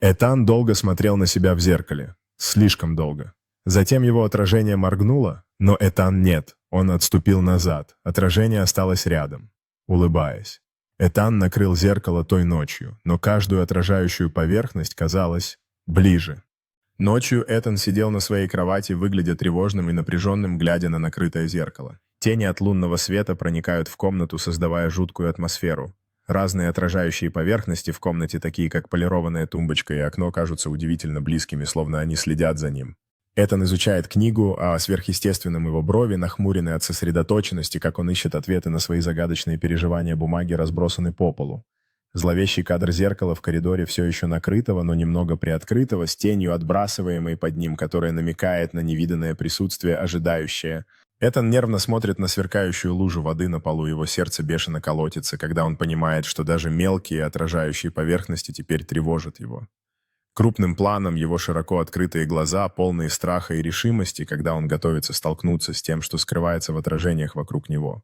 Этан долго смотрел на себя в зеркале. Слишком долго. Затем его отражение моргнуло, но Этан нет. Он отступил назад. Отражение осталось рядом, улыбаясь. Этан накрыл зеркало той ночью, но каждую отражающую поверхность казалась ближе. Ночью Этан сидел на своей кровати, выглядя тревожным и напряженным, глядя на накрытое зеркало. Тени от лунного света проникают в комнату, создавая жуткую атмосферу. Разные отражающие поверхности в комнате, такие как полированная тумбочка и окно, кажутся удивительно близкими, словно они следят за ним. Этан изучает книгу, а сверхъестественном его брови нахмурены от сосредоточенности, как он ищет ответы на свои загадочные переживания, бумаги разбросаны по полу. Зловещий кадр зеркала в коридоре все еще накрытого, но немного приоткрытого, с тенью, отбрасываемой под ним, которая намекает на невиданное присутствие, ожидающее. Этан нервно смотрит на сверкающую лужу воды на полу, его сердце бешено колотится, когда он понимает, что даже мелкие отражающие поверхности теперь тревожат его. Крупным планом его широко открытые глаза, полные страха и решимости, когда он готовится столкнуться с тем, что скрывается в отражениях вокруг него.